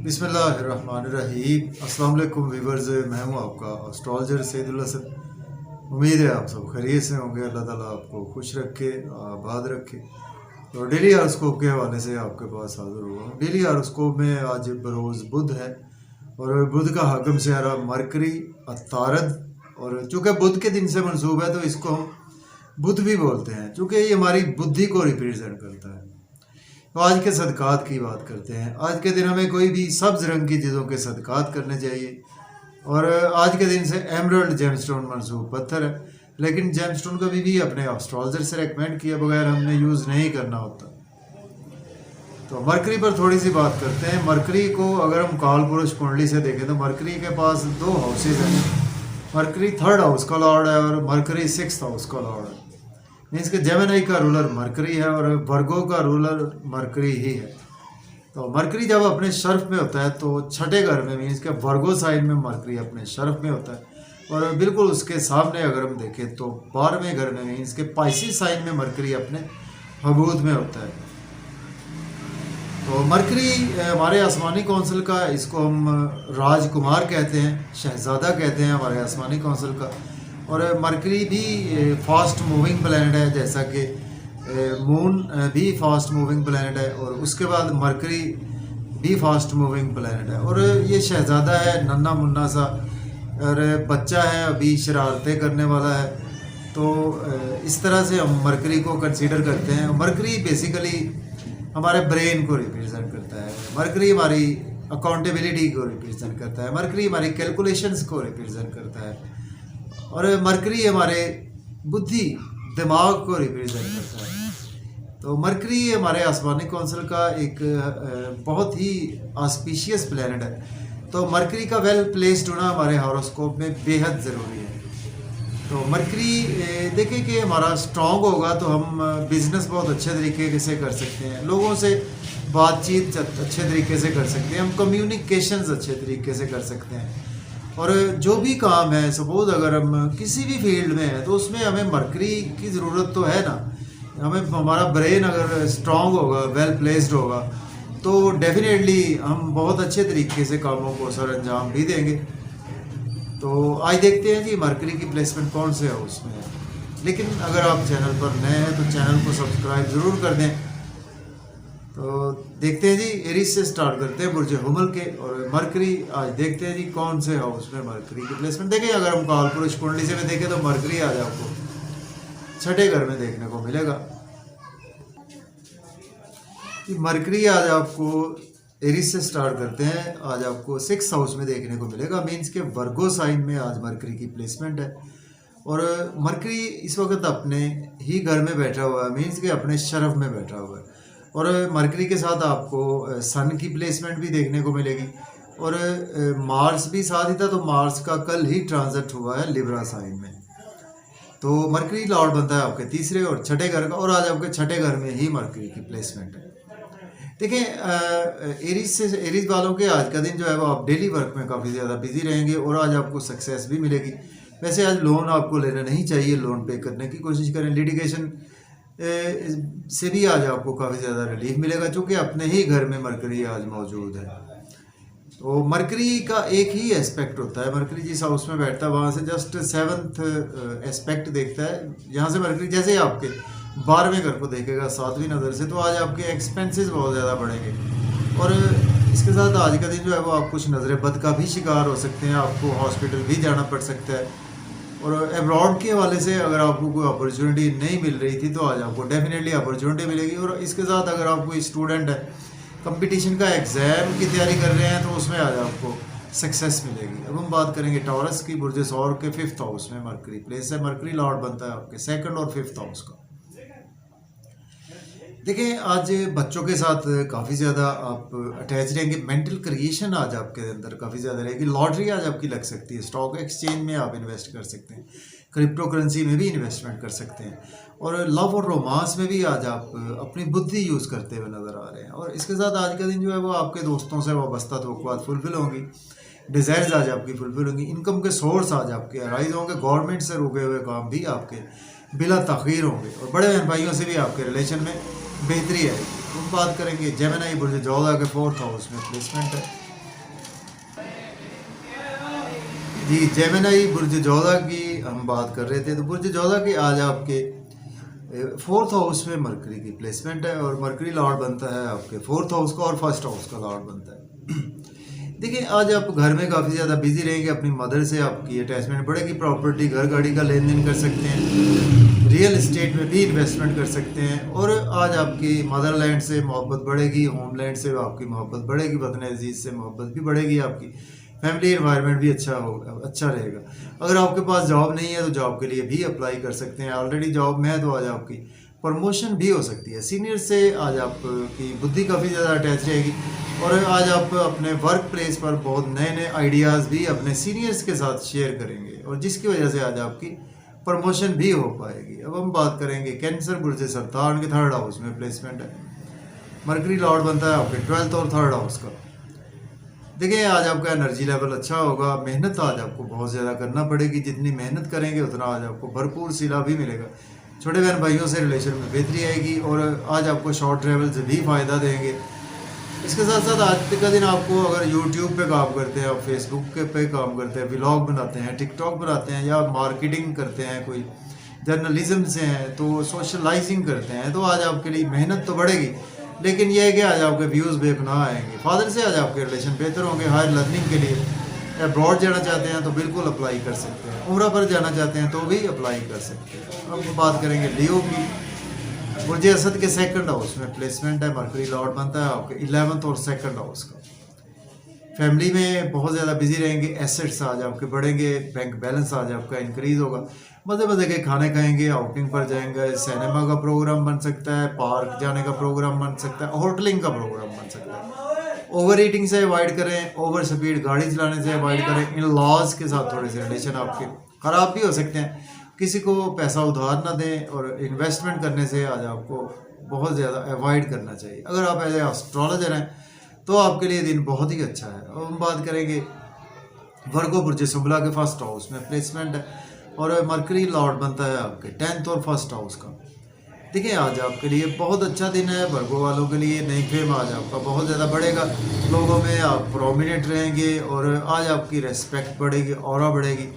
बिस्मिल्लाहिर्रहमानिर्रहीम। अस्सलाम वालेकुम व्यूअर्स, मैं हूं आपका एस्ट्रोलॉजर सैदुल हसन। उम्मीद है आप सब खैरियत से होंगे। अल्लाह ताला आपको खुश रखे, आबाद रखे। तो डेली हारोस्कोप के हवाले से आपके पास हाजिर हुआ हूँ। डेली हारोस्कोप में आज बरोज़ बुध है और बुध का हाकम सियारा मरकरी अतारद, और चूँकि बुध के दिन से मंसूब है तो इसको हम बुध भी बोलते हैं, चूँकि ये हमारी बुद्धि को रिप्रेजेंट करता है। तो आज के सदकात की बात करते हैं। आज के दिन हमें कोई भी सब्ज़ रंग की चीज़ों के सदकात करने चाहिए। और आज के दिन से एमरल्ड जेमस्टोन मंसूब पत्थर है, लेकिन जेमस्टोन कभी भी अपने एस्ट्रोलॉजर से रेकमेंड किए बगैर हमने यूज़ नहीं करना होता। तो मरकरी पर थोड़ी सी बात करते हैं। मरकरी को अगर हम काल पुरुष कुंडली से देखें तो मरकरी के पास दो हाउसेज हैं। मरकरी थर्ड हाउस का लॉर्ड है और मरकरी सिक्स्थ हाउस का लॉर्ड है। मीन्स के जेमिनी का रूलर मरकरी है और वर्गो का रूलर मरकरी ही है। तो मरकरी जब अपने शर्फ में होता है तो छठे घर में, मीन्स के वर्गो साइन में मरकरी अपने शर्फ में होता है। और बिल्कुल उसके सामने अगर हम देखें तो 12वें घर में, मीन्स के पाइसिस साइन में मरकरी अपने हबूद में होता है। तो मरकरी हमारे आसमानी कौंसिल का, इसको हम राजकुमार कहते हैं, शहजादा कहते हैं हमारे आसमानी कौंसिल का। और मरकरी भी फास्ट मूविंग प्लैनेट है, जैसा कि मून भी फास्ट मूविंग प्लैनेट है, और उसके बाद मरकरी भी फास्ट मूविंग प्लैनेट है। और ये शहजादा है, नन्ना मुन्ना सा, और बच्चा है, अभी शरारतें करने वाला है। तो इस तरह से हम मरकरी को कंसीडर करते हैं। मरकरी बेसिकली हमारे ब्रेन को रिप्रेजेंट करता है। मरकरी हमारी अकाउंटेबिलिटी को रिप्रेजेंट करता है। मरकरी हमारी कैलकुलेशंस को रिप्रेजेंट करता है। और मरकरी हमारे बुद्धि, दिमाग को रिप्रेजेंट करता है। तो मरकरी हमारे आसमानी कौंसिल का एक बहुत ही ऑस्पिशियस प्लैनेट है। तो मरकरी का वेल प्लेस्ड होना हमारे हॉरोस्कोप में बेहद ज़रूरी है। तो मरकरी देखें कि हमारा स्ट्रॉन्ग होगा तो हम बिज़नेस बहुत अच्छे तरीके से कर सकते हैं, लोगों से बातचीत अच्छे तरीके से कर सकते हैं, हम कम्युनिकेशंस अच्छे तरीके से कर सकते हैं। और जो भी काम है, सपोज अगर हम किसी भी फील्ड में हैं तो उसमें हमें मरकरी की ज़रूरत तो है ना। हमें हमारा ब्रेन अगर स्ट्रॉन्ग होगा, वेल प्लेस्ड होगा, तो डेफिनेटली हम बहुत अच्छे तरीके से कामों को सर अंजाम भी देंगे। तो आज देखते हैं जी मरकरी की प्लेसमेंट कौन से हाउस में है। लेकिन अगर आप चैनल पर नए हैं तो चैनल को सब्सक्राइब ज़रूर कर दें। तो देखते हैं जी, एरीज से स्टार्ट करते हैं, बुर्ज हुमल के। और मरकरी आज देखते हैं जी कौन से हाउस में मरकरी की प्लेसमेंट। देखें अगर हम काल पुरुष कुंडली से भी देखें तो मरकरी आज आपको छठे घर में देखने को मिलेगा। मरकरी आज आपको एरीज से स्टार्ट करते हैं, आज आपको 6th हाउस में देखने को मिलेगा। मीन्स के वर्गो साइन में आज मरकरी की प्लेसमेंट है। और मरकरी इस वक्त अपने ही घर में बैठा हुआ है, मीन्स के अपने शरफ में बैठा हुआ है। और मरकरी के साथ आपको सन की प्लेसमेंट भी देखने को मिलेगी। और मार्स भी साथ ही था, तो मार्स का कल ही ट्रांजिट हुआ है लिब्रा साइन में। तो मरकरी लॉर्ड बनता है आपके तीसरे और छठे घर का, और आज आपके छठे घर में ही मरकरी की प्लेसमेंट है। देखें एरीज वालों के आज का दिन जो है वो आप डेली वर्क में काफ़ी ज़्यादा बिजी रहेंगे और आज आपको सक्सेस भी मिलेगी। वैसे आज लोन आपको लेना नहीं चाहिए, लोन पे करने की कोशिश करें। लिटिगेशन से भी आज आपको काफ़ी ज़्यादा रिलीफ मिलेगा, चूँकि अपने ही घर में मरकरी आज मौजूद है। तो मरकरी का एक ही एस्पेक्ट होता है, मरकरी जिस हाउस में बैठता है वहाँ से जस्ट 7th एस्पेक्ट देखता है। यहाँ से मरकरी जैसे आपके 12वें घर को देखेगा 7वीं नज़र से, तो आज आपके एक्सपेंसेस बहुत ज़्यादा बढ़ेंगे। और इसके साथ आज का दिन जो है वो आप कुछ नज़र बद का भी शिकार हो सकते हैं, आपको हॉस्पिटल भी जाना पड़ सकता है। और एब्रॉड के हवाले से अगर आपको कोई अपॉर्चुनिटी नहीं मिल रही थी तो आज आपको डेफिनेटली अपॉर्चुनिटी मिलेगी। और इसके साथ अगर आप कोई स्टूडेंट है, कंपटीशन का एग्ज़ाम की तैयारी कर रहे हैं, तो उसमें आज आपको सक्सेस मिलेगी। अब हम बात करेंगे टॉरस की, बुर्ज सौर के 5th हाउस में मरकरी प्लेस है। मरकरी लॉर्ड बनता है आपके 2nd और 5th हाउस का। देखिए आज बच्चों के साथ काफ़ी ज़्यादा आप अटैच रहेंगे, मेंटल क्रिएशन आज आपके अंदर काफ़ी ज़्यादा रहेगी। लॉटरी आज आपकी लग सकती है, स्टॉक एक्सचेंज में आप इन्वेस्ट कर सकते हैं, क्रिप्टो करेंसी में भी इन्वेस्टमेंट कर सकते हैं। और लव और रोमांस में भी आज आप अपनी बुद्धि यूज़ करते हुए नज़र आ रहे हैं। और इसके साथ आज का दिन जो है वो आपके दोस्तों से वाबस्ता तवक्कुआत फुलफिल होंगी, डिज़ायर्स आज आपकी फुलफिल होंगी, इनकम के सोर्स आज आपके अराइज होंगे, गवर्नमेंट से रुके हुए काम भी आपके बिला तख़ीर होंगे। और बड़े बहन भाइयों से भी आपके रिलेशन में बेहतरी आएगी। हम बात करेंगे जेमिनी बुर्ज जोधा के 4th हाउस में प्लेसमेंट है। जी, जेमिनी बुर्ज जोधा की हम बात कर रहे थे, तो बुर्ज जोधा की आज आपके फोर्थ हाउस में मरकरी की प्लेसमेंट है, और मरकरी लॉर्ड बनता है आपके फोर्थ हाउस का और फर्स्ट हाउस का लॉर्ड बनता है। देखिए, आज आप घर में काफ़ी ज़्यादा बिजी रहेंगे, अपनी मदर से आपकी अटैचमेंट बढ़ेगी, प्रॉपर्टी घर गाड़ी का लेन देन कर सकते हैं, रियल इस्टेट में भी इन्वेस्टमेंट कर सकते हैं, और आज आपकी मदरलैंड से मोहब्बत बढ़ेगी, होमलैंड से आपकी मोहब्बत बढ़ेगी, वतन अजीज़ से मोहब्बत भी बढ़ेगी, आपकी फैमिली एनवायरनमेंट भी अच्छा होगा, अच्छा रहेगा। अगर आपके पास जॉब नहीं है तो जॉब के लिए भी अप्लाई कर सकते हैं, ऑलरेडी जॉब में है तो आज आपकी प्रमोशन भी हो सकती है, सीनियर से आज आपकी बुद्धि काफ़ी ज़्यादा अटैच रहेगी, और आज आप अपने वर्क प्लेस पर बहुत नए नए आइडियाज़ भी अपने सीनियर्स के साथ शेयर करेंगे, और जिसकी वजह से आज आपकी प्रमोशन भी हो पाएगी। अब हम बात करेंगे कैंसर बुर्ज सरतान के थर्ड हाउस में प्लेसमेंट है, मरकरी लॉर्ड बनता है आपके 12th और थर्ड हाउस का। देखिए, आज आपका एनर्जी लेवल अच्छा होगा, मेहनत आज आपको बहुत ज़्यादा करना पड़ेगी, जितनी मेहनत करेंगे उतना आज आपको भरपूर सिला भी मिलेगा। छोटे बहन भाइयों से रिलेशन में बेहतरी आएगी, और आज आपको शॉर्ट ट्रैवल से भी फ़ायदा देंगे। इसके साथ साथ आज का दिन आपको, अगर यूट्यूब पे काम करते हैं, आप फेसबुक के पे काम करते हैं, व्लॉग बनाते हैं, टिकटॉक बनाते हैं, या मार्केटिंग करते हैं, कोई जर्नलिज्म से हैं, तो सोशलाइजिंग करते हैं, तो आज आपके लिए मेहनत तो बढ़ेगी, लेकिन यह है कि आज आपके व्यूज़ बेपनाह आएंगे। फादर से आज आपके रिलेशन बेहतर होंगे। हायर लर्निंग के लिए अब्रॉड जाना चाहते हैं तो बिल्कुल अप्लाई कर सकते हैं, उम्रा पर जाना चाहते हैं तो भी अप्लाई कर सकते हैं। अब बात करेंगे लियो की। बुर्ज असद के सेकंड हाउस में प्लेसमेंट है, मरकरी लॉर्ड बनता है आपके 11th और सेकंड हाउस का। फैमिली में बहुत ज़्यादा बिजी रहेंगे, एसेट्स आज आपके बढ़ेंगे, बैंक बैलेंस आज आपका इंक्रीज होगा, मज़े मज़े के खाने खाएंगे, आउटिंग पर जाएंगे, सिनेमा का प्रोग्राम बन सकता है, पार्क जाने का प्रोग्राम बन सकता है, होटलिंग का प्रोग्राम बन सकता है। ओवर ईटिंग से अवॉइड करें, ओवर स्पीड गाड़ी चलाने से अवॉइड करें, इन लॉज के साथ थोड़े से रिलेशन आपके ख़राब भी हो सकते हैं। किसी को पैसा उधार ना दें, और इन्वेस्टमेंट करने से आज आपको बहुत ज़्यादा अवॉइड करना चाहिए। अगर आप एज ए एस्ट्रोलॉजर हैं तो आपके लिए दिन बहुत ही अच्छा है। अब हम बात करेंगे वर्गो बुर्ज शुक्ला के फर्स्ट हाउस में प्लेसमेंट है, और मरकरी लॉर्ड बनता है आपके 10th और फर्स्ट हाउस का। देखिए, आज आपके लिए बहुत अच्छा दिन है, वर्गो वालों के लिए नई फेम आज आपका बहुत ज़्यादा बढ़ेगा, लोगों में आप प्रोमिनेंट रहेंगे, और आज आपकी रेस्पेक्ट बढ़ेगी, ऑरा बढ़ेगी,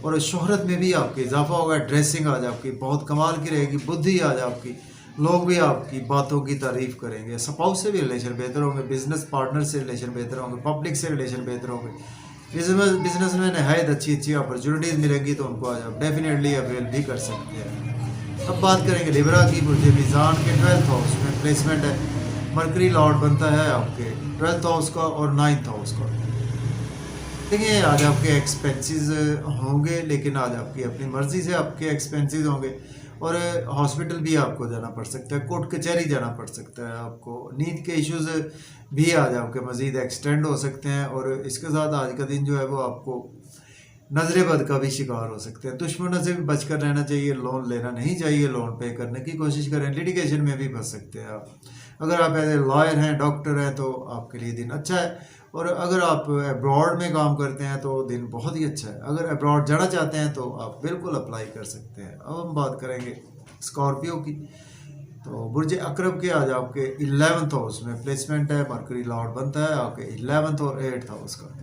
और शोहरत में भी आपके इजाफा होगा। ड्रेसिंग आज आपकी बहुत कमाल की रहेगी, बुद्धि आज आपकी, लोग भी आपकी बातों की तारीफ करेंगे, स्पाउस से भी रिलेशन बेहतर होंगे, बिजनेस पार्टनर से रिलेशन बेहतर होंगे, पब्लिक से रिलेशन बेहतर होंगे। बिजनेस में नहायत अच्छी अच्छी अपॉर्चुनिटीज़ मिलेंगी, तो उनको आज आप डेफिनेटली अवेल भी कर सकते हैं। अब बात करेंगे लिब्रा की। बुर्ज मीज़ान के 12th हाउस में प्लेसमेंट है, मरकरी लॉर्ड बनता है आपके 12th हाउस का और 9th हाउस का। देखिए, आज आपके एक्सपेंसेस होंगे, लेकिन आज आपकी अपनी मर्ज़ी से आपके एक्सपेंसेस होंगे, और हॉस्पिटल भी आपको जाना पड़ सकता है, कोर्ट कचहरी जाना पड़ सकता है आपको। नींद के इश्यूज़ भी आज आपके मज़ीद एक्सटेंड हो सकते हैं, और इसके साथ आज का दिन जो है वो आपको नजर बद का भी शिकार हो सकते हैं। दुश्मनों से भी बचकर रहना चाहिए, लोन लेना नहीं चाहिए, लोन पे करने की कोशिश करें, लिटिगेशन में भी फंस सकते हैं आप। अगर आप एज ए लॉयर हैं, डॉक्टर हैं, तो आपके लिए दिन अच्छा है, और अगर आप अब्रॉड में काम करते हैं तो दिन बहुत ही अच्छा है। अगर अब्रॉड जाना चाहते हैं तो आप बिल्कुल अप्लाई कर सकते हैं। अब हम बात करेंगे स्कॉर्पियो की। तो बुर्ज अकरब के आज आपके 11th हाउस में प्लेसमेंट है, मरकरी लॉर्ड बनता है आपके 11th और 8th हाउस का।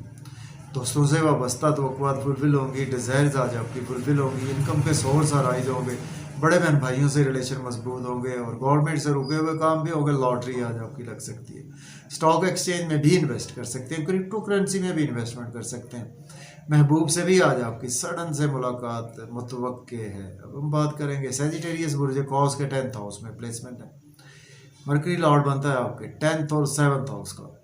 दोस्तों से वाबस्ता तवक्कुआत फुलफिल होंगी, डिज़ायर्स आज आपकी फुलफिल होंगी, इनकम के सोर्स राइज होंगे, बड़े बहन भाइयों से रिलेशन मजबूत होंगे, और गवर्नमेंट से रुके हुए काम भी होंगे। लॉटरी आज आपकी लग सकती है, स्टॉक एक्सचेंज में भी इन्वेस्ट कर सकते हैं, क्रिप्टो करेंसी में भी इन्वेस्टमेंट कर सकते हैं। महबूब से भी आज आपकी सडन से मुलाकात मुतवक्के है। अब हम बात करेंगे सेजिटेरियस बुर्ज कॉस के 10th हाउस में प्लेसमेंट है, मरकरी लॉर्ड बनता है आपके 10th और 7th हाउस का।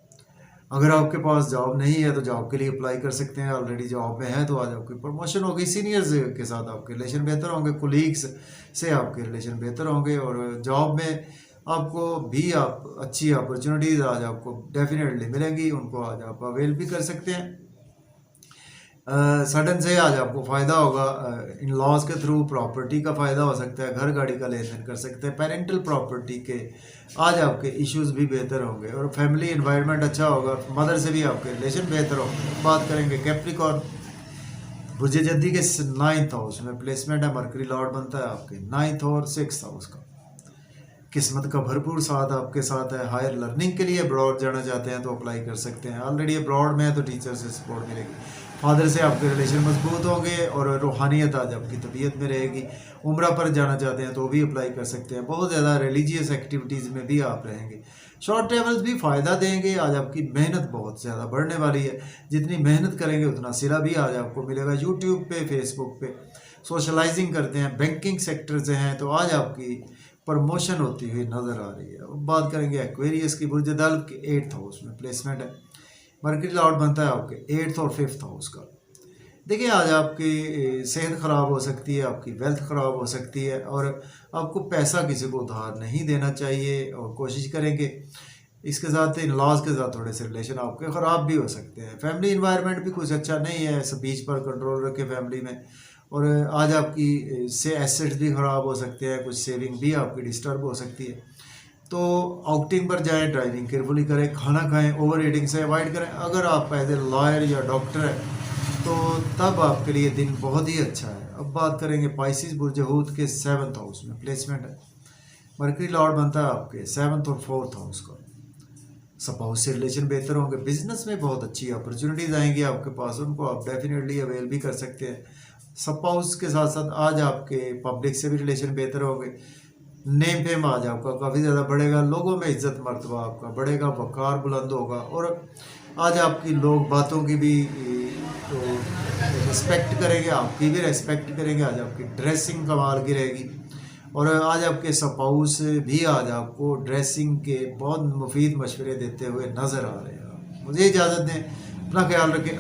अगर आपके पास जॉब नहीं है तो जॉब के लिए अप्लाई कर सकते हैं, ऑलरेडी जॉब में है तो आज आपकी प्रमोशन होगी, सीनियर्स के साथ आपके रिलेशन बेहतर होंगे, कोलीग्स से आपके रिलेशन बेहतर होंगे, और जॉब में आपको भी आप अच्छी अपॉर्चुनिटीज़ आज आपको डेफिनेटली मिलेंगी, उनको आज आप अवेल भी कर सकते हैं। सडन से आज आपको फ़ायदा होगा, इन लॉज के थ्रू प्रॉपर्टी का फ़ायदा हो सकता है, घर गाड़ी का लेन देन कर सकते हैं, पेरेंटल प्रॉपर्टी के आज आपके इश्यूज भी बेहतर होंगे, और फैमिली एनवायरनमेंट अच्छा होगा, मदर से भी आपके रिलेशन बेहतर होंगे। बात करेंगे कैप्रिकॉर्न। बुर्ज जद्दी के 9th हाउस में प्लेसमेंट है, मरकरी लॉर्ड बनता है आपके 9th और 6th हाउस का। किस्मत का भरपूर साथ आपके साथ है। हायर लर्निंग के लिए अब्रॉड जाना चाहते हैं तो अप्लाई कर सकते हैं, ऑलरेडी अब्रॉड में है तो टीचर से सपोर्ट मिलेगी। फादर से आपके रिलेशन मजबूत होंगे और रूहानियत आज आपकी तबीयत में रहेगी। उम्रा पर जाना चाहते हैं तो भी अप्लाई कर सकते हैं। बहुत ज़्यादा रिलीजियस एक्टिविटीज़ में भी आप रहेंगे। शॉर्ट ट्रेवल्स भी फ़ायदा देंगे। आज आपकी मेहनत बहुत ज़्यादा बढ़ने वाली है। जितनी मेहनत करेंगे उतना सिला भी आज आपको मिलेगा। यूट्यूब पे, फेसबुक पे सोशलाइजिंग करते हैं, बैंकिंग सेक्टर से हैं तो आज आपकी प्रमोशन होती हुई नज़र आ रही है। अब बात करेंगे एक्वेरियस की। बुर्ज दल्ब के 8th हाउस में प्लेसमेंट है। मर्करी लॉर्ड बनता है आपके 8th और 5th हाउस का। देखिए आज आपकी सेहत ख़राब हो सकती है, आपकी वेल्थ ख़राब हो सकती है और आपको पैसा किसी को उधार नहीं देना चाहिए और कोशिश करेंगे। इसके साथ इन लॉज के साथ थोड़े से रिलेशन आपके ख़राब भी हो सकते हैं। फैमिली इन्वायरमेंट भी कुछ अच्छा नहीं है। स्पीच पर कंट्रोल रखें फैमिली में। और आज आपकी से एसेट्स भी ख़राब हो सकते हैं, कुछ सेविंग भी आपकी डिस्टर्ब हो सकती है। तो आउटिंग पर जाएं, ड्राइविंग केयरफुली करें, खाना खाएं, ओवर ईटिंग से अवॉइड करें। अगर आप एज ए लॉयर या डॉक्टर हैं तो तब आपके लिए दिन बहुत ही अच्छा है। अब बात करेंगे पाइसिस बुर्ज हूत के 7th हाउस में प्लेसमेंट है। मर्करी लॉर्ड बनता है आपके 7th और 4th हाउस का। स्पाउस से रिलेशन बेहतर होंगे। बिजनेस में बहुत अच्छी अपॉर्चुनिटीज़ आएंगी आपके पास, उनको आप डेफिनेटली अवेल भी कर सकते हैं। स्पाउस के साथ साथ आज आपके पब्लिक से भी रिलेशन बेहतर होंगे। नेम फेम आज आपका काफ़ी ज़्यादा बढ़ेगा। लोगों में इज्जत मर्तबा आपका बढ़ेगा, वक़ार बुलंद होगा और आज आपकी लोग बातों की भी तो रिस्पेक्ट करेंगे, आपकी भी रिस्पेक्ट करेंगे। आज आपकी ड्रेसिंग कमाल की रहेगी और आज आपके स्पाउस भी आज आपको ड्रेसिंग के बहुत मुफीद मशवरे देते हुए नज़र आ रहे हैं। मुझे इजाज़त दें, अपना ख्याल रखें।